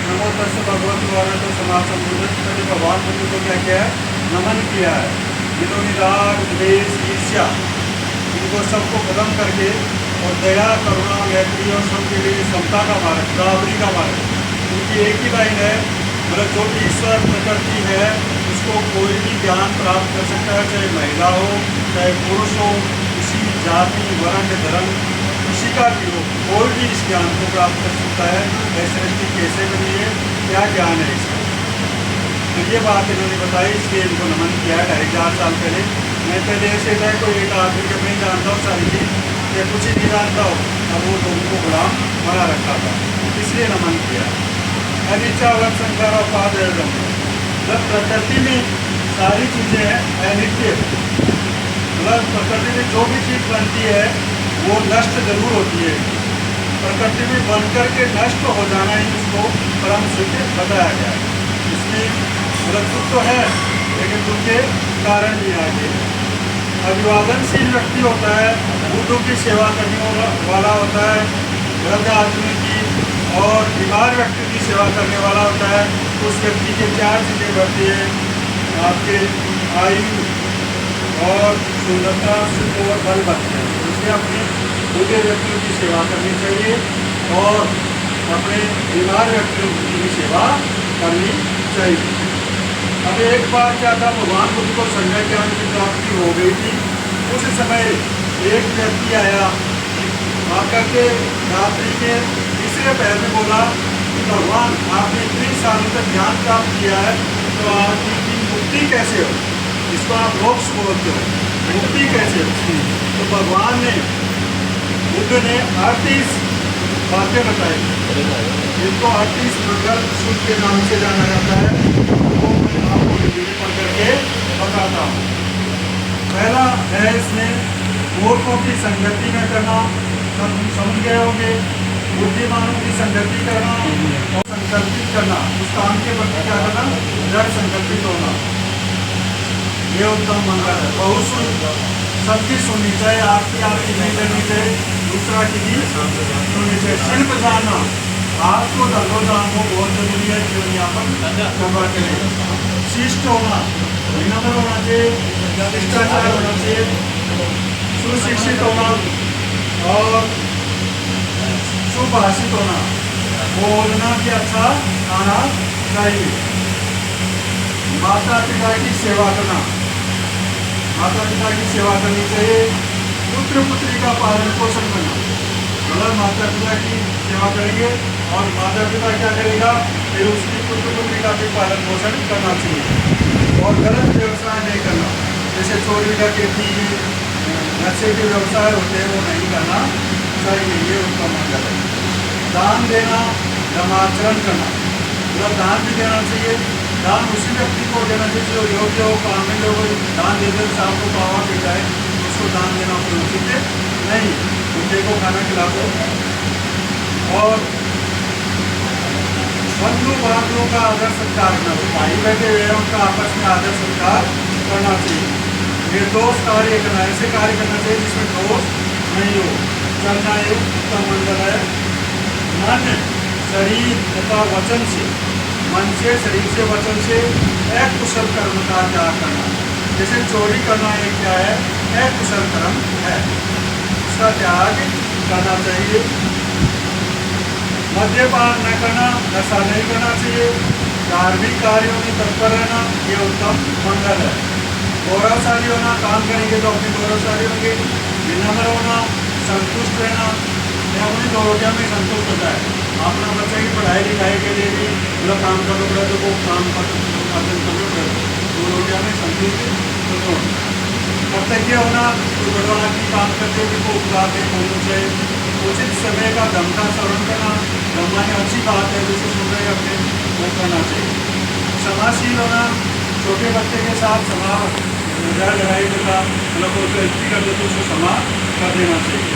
नमो तस्य भगवतो अरहतो सम्मा सम्बुद्धस्स। भगवान बुद्ध को क्या किया है? नमन किया है। जिन्होंने राग द्वेष ईर्ष्या इनको सबको खत्म करके और दया करुणा मैत्री और सबके लिए समता का मार्ग, बराबरी का मार्ग। उनकी एक ही लाइन है, मतलब जो भी ईश्वर प्रकृति है उसको कोई भी ज्ञान प्राप्त कर सकता है, चाहे महिला हो चाहे पुरुष हो, किसी जाति वर्ण धर्म किसी का भी हो, कोई भी इस ज्ञान को प्राप्त कर सकता है। यह सृष्टि कैसे बनी है, क्या ज्ञान है इसका, तो ये बात इन्होंने बताई, इसलिए इनको नमन किया है 4.5 साल पहले। मैं पहले ऐसे था कोई एक आदमी जब नहीं जानता हूँ सारी चीज या कुछ ही नहीं जानता हो, अब वो लोगों को गुलाम बना रखा था, इसलिए नमन किया। अनिच्छा वत संसार और पाद जब प्रकृति में सारी चीज़ें हैं अनित्य, मतलब प्रकृति में जो भी चीज़ बनती है वो नष्ट जरूर होती है। प्रकृति में बनकर के नष्ट हो जाना ही उसको परम सुख बताया गया है। इसमें मतलब दुख तो है लेकिन दुख के कारण भी आगे अभिवादनशील व्यक्ति होता है, बुद्धों की सेवा करने वाला होता है, वृद्ध आदमी की और बीमार व्यक्ति की सेवा करने वाला होता है। उस व्यक्ति के 4 चीज़ें बढ़ती है, आपके आयु और सुंदरता सुख और बल बढ़ते हैं। इसलिए अपने बूढ़े व्यक्तियों की सेवा करनी चाहिए और अपने बीमार व्यक्तियों की भी सेवा करनी चाहिए। अब एक बार क्या था, भगवान बुद्ध को संजय ज्ञान की प्राप्ति हो गई थी। उस समय एक व्यक्ति आया, आकर के रात्रि के तीसरे पहर में बोला कि भगवान आपने इतने सालों तक ज्ञान प्राप्त किया है, तो आपकी मुक्ति कैसे हो, जिसको आप मोक्ष बोलते हो, मुक्ति कैसे हो? तो भगवान ने बुद्ध ने 38 बातें बताई, जिनको 38 मंगल सूत्र के नाम से जाना जाता है। वो मैं आपको हिंदी में पढ़ करके बताता हूँ। पहला है इसमें मूर्खों की संगति में करना, सब समझ गए होंगे। बुद्धिमानों की संगति करना और संकल्पित करना, उस काम के प्रति क्या करना, दृढ़ संकल्पित होना, ये उत्तम मंगल है। बहुत सबकी सुननी चाहिए, आपकी नहीं करनी चाहिए, दूसरा की भी सुननी चाहिए। शिल्प जानना, आपको धर्मो जानना बहुत जरूरी है जीवन यापन करवा के लिए। शिष्ट होना, विनम्र होना चाहिए, शिष्टाचार होना चाहिए, सुशिक्षित होना और सुभाषित होना, बोलना भी अच्छा आना चाहिए। माता पिता की सेवा करना, माता पिता की सेवा करनी चाहिए। पुत्र पुत्री का पालन पोषण करना, मतलब माता पिता की सेवा करेंगे और माता पिता क्या करेगा, फिर उसकी पुत्र पुत्री का भी पालन पोषण करना चाहिए। और गलत व्यवसाय नहीं करना, जैसे चोरी डकैती नशे के व्यवसाय होते हैं वो नहीं करना चाहिए, ये उनका मंगल है। दान देना, धर्माचरण करना, मतलब दान भी देना चाहिए। दान उसी व्यक्ति को देना चाहिए जो योग्य हो, कामिल हो। दान देते साहब को पावा मिल जाए उसको दान देना कोई उचित नहीं, कुत्ते को खाना खिला दो। और बंधु बांधवों का आदर सत्कार करना, भाई बैठे हुए हैं उनका आपस में आदर सत्कार करना चाहिए। निर्दोष कार्य करना, ऐसे कार्य करना चाहिए जिसमें दोष नहीं हो, करना एक उत्तम मंगल है। मन शरीर तथा वचन से, मन से शरीर से वचन से अकुशल कर्म का त्याग करना, जैसे चोरी करना एक क्या है, अकुशल कर्म है, उसका त्याग करना चाहिए। मद्यपान न करना, नशा नहीं करना चाहिए। धार्मिक कार्यों में तत्पर रहना, ये उत्तम मंगल है। गौरवशाली होना, काम करेंगे तो अपने गौरवशाली होंगे। विनम्र होना, संतुष्ट रहना, अपनी गौरवता में संतुष्ट होता है। अपना बच्चे की पढ़ाई लिखाई के लिए भी मतलब काम करना पड़ा तो वो काम करना पड़ेगा, गौरवता में संतुष्ट होना। कर्तव्य होना, तो भगवान की काम करते हुए को उपकार होना चाहिए। उचित समय का धर्म का श्रवण करना, धर्मानी अच्छी बात है जिसे सुन रहे अपने वो करना चाहिए। क्षमाशील होना, छोटे बच्चे के साथ क्षमा लड़ाई का मतलब कोई गलती कर दे तो उसको क्षमा कर देना चाहिए।